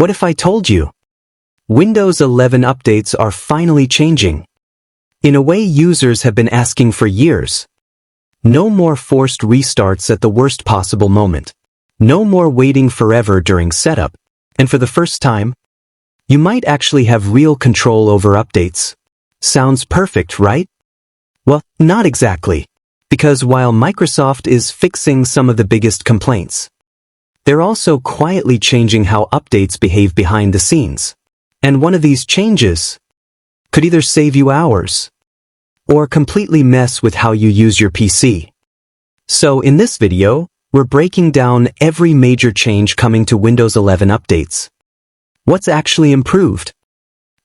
What if I told you? Windows 11 updates are finally changing. In a way users have been asking for years. No more forced restarts at the worst possible moment. No more waiting forever during setup. And for the first time, you might actually have real control over updates. Sounds perfect, right? Well, not exactly. Because while Microsoft is fixing some of the biggest complaints, they're also quietly changing how updates behave behind the scenes. And one of these changes could either save you hours or completely mess with how you use your PC. So in this video, we're breaking down every major change coming to Windows 11 updates. What's actually improved?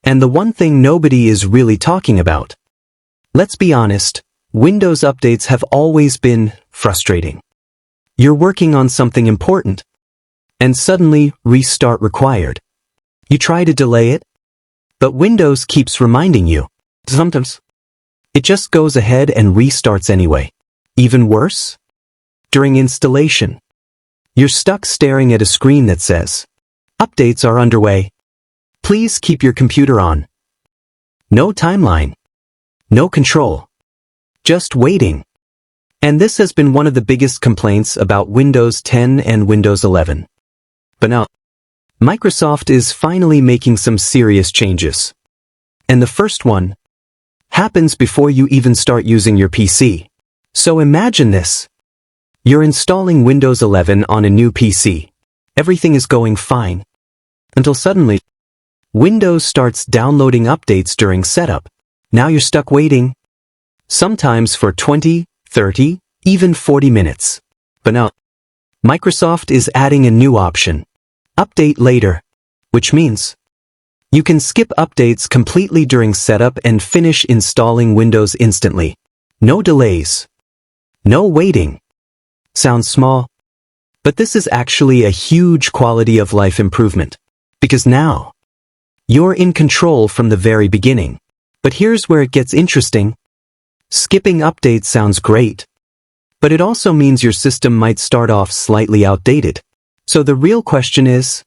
And the one thing nobody is really talking about. Let's be honest, Windows updates have always been frustrating. You're working on something important, and suddenly restart required. You try to delay it, but Windows keeps reminding you. Sometimes it just goes ahead and restarts anyway. Even worse? During installation, you're stuck staring at a screen that says, "Updates are underway. Please keep your computer on." No timeline. No control. Just waiting. And this has been one of the biggest complaints about Windows 10 and Windows 11. But now, Microsoft is finally making some serious changes. And the first one happens before you even start using your PC. So imagine this. You're installing Windows 11 on a new PC. Everything is going fine. Until suddenly, Windows starts downloading updates during setup. Now you're stuck waiting. Sometimes for 20, 30, even 40 minutes. But now, Microsoft is adding a new option. Update later. Which means you can skip updates completely during setup and finish installing Windows instantly. No delays. No waiting. Sounds small, but this is actually a huge quality of life improvement. Because now, you're in control from the very beginning. But here's where it gets interesting. Skipping updates sounds great, but it also means your system might start off slightly outdated. So the real question is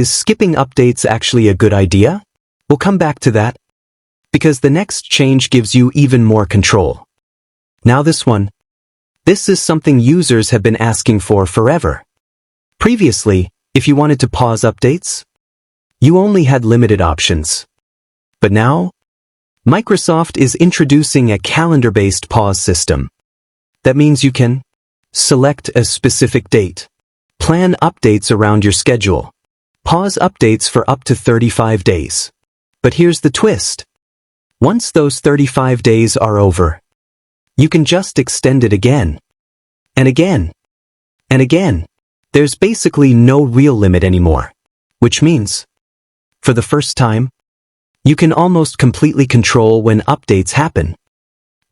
skipping updates actually a good idea? We'll come back to that, because the next change gives you even more control. Now this is something users have been asking for forever. Previously, if you wanted to pause updates, you only had limited options. But now, Microsoft is introducing a calendar-based pause system. That means you can select a specific date, plan updates around your schedule, pause updates for up to 35 days. But here's the twist. Once those 35 days are over, you can just extend it again, and again, and again. There's basically no real limit anymore, which means, for the first time, you can almost completely control when updates happen.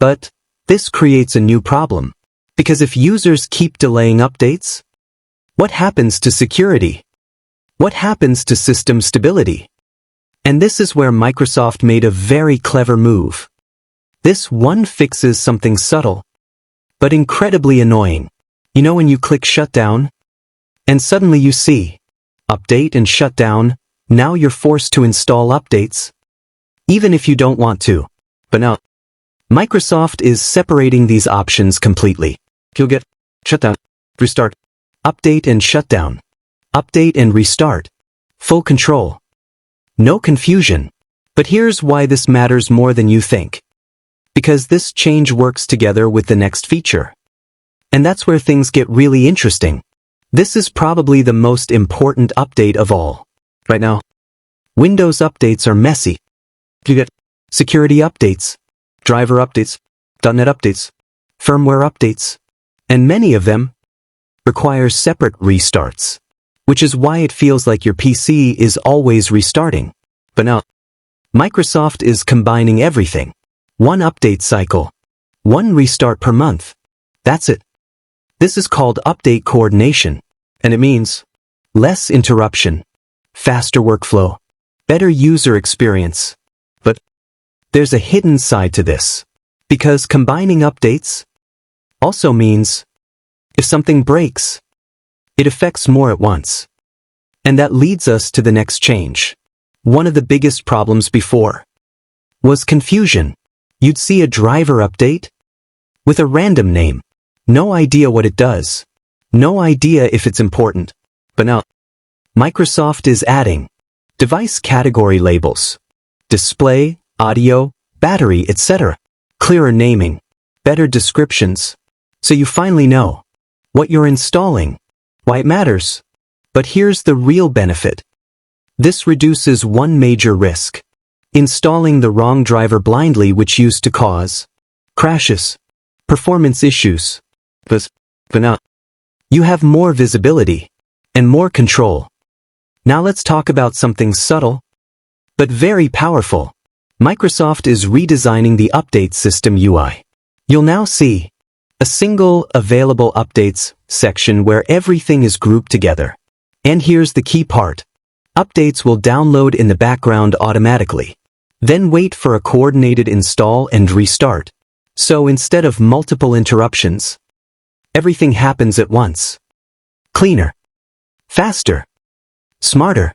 But this creates a new problem, because if users keep delaying updates, what happens to security? What happens to system stability? And this is where Microsoft made a very clever move. This one fixes something subtle, but incredibly annoying. You know when you click Shutdown, and suddenly you see Update and Shutdown. Now you're forced to install updates, even if you don't want to. But now, Microsoft is separating these options completely. You'll get Shutdown, Restart, Update and Shutdown, Update and Restart. Full control. No confusion. But here's why this matters more than you think. Because this change works together with the next feature. And that's where things get really interesting. This is probably the most important update of all. Right now, Windows updates are messy. You get security updates, driver updates, .NET updates, firmware updates, and many of them require separate restarts, which is why it feels like your PC is always restarting. But now, Microsoft is combining everything. One update cycle, one restart per month. That's it. This is called update coordination, and it means less interruption, faster workflow, better user experience. But there's a hidden side to this, because combining updates also means if something breaks, it affects more at once. And that leads us to the next change. One of the biggest problems before was confusion. You'd see a driver update with a random name. No idea what it does. No idea if it's important. But now, Microsoft is adding device category labels, display, audio, battery, etc. Clearer naming, better descriptions, so you finally know what you're installing, why it matters. But here's the real benefit. This reduces one major risk: installing the wrong driver blindly, which used to cause crashes, performance issues. But now, you have more visibility and more control. Now let's talk about something subtle, but very powerful. Microsoft is redesigning the update system UI. You'll now see a single Available Updates section where everything is grouped together. And here's the key part. Updates will download in the background automatically. Then wait for a coordinated install and restart. So instead of multiple interruptions, everything happens at once. Cleaner, faster, smarter.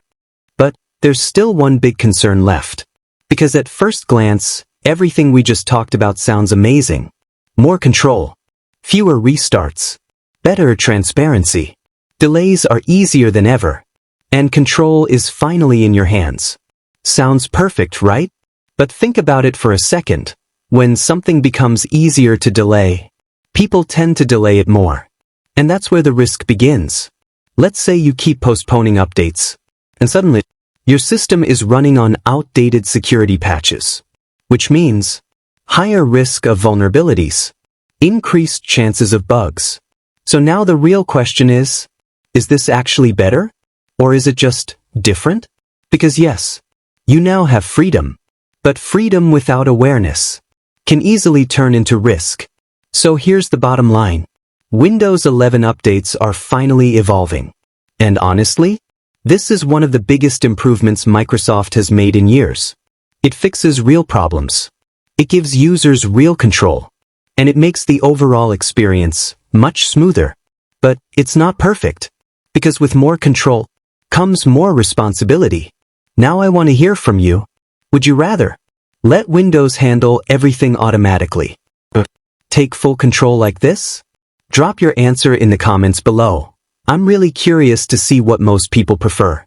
But there's still one big concern left. Because at first glance, everything we just talked about sounds amazing. More control, fewer restarts, better transparency. Delays are easier than ever, and control is finally in your hands. Sounds perfect, right? But think about it for a second. When something becomes easier to delay, people tend to delay it more. And that's where the risk begins. Let's say you keep postponing updates, and suddenly, your system is running on outdated security patches, which means higher risk of vulnerabilities, increased chances of bugs. So now the real question is this actually better? Or is it just different? Because yes, you now have freedom, but freedom without awareness can easily turn into risk. So here's the bottom line. Windows 11 updates are finally evolving. And honestly, this is one of the biggest improvements Microsoft has made in years. It fixes real problems. It gives users real control. And it makes the overall experience much smoother. But it's not perfect. Because with more control comes more responsibility. Now I want to hear from you. Would you rather let Windows handle everything automatically, or take full control like this? Drop your answer in the comments below. I'm really curious to see what most people prefer.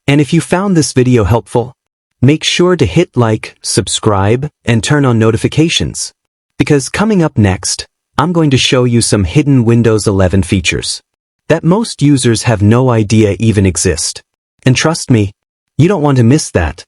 And if you found this video helpful, make sure to hit like, subscribe, and turn on notifications. Because coming up next, I'm going to show you some hidden Windows 11 features that most users have no idea even exist. And trust me, you don't want to miss that.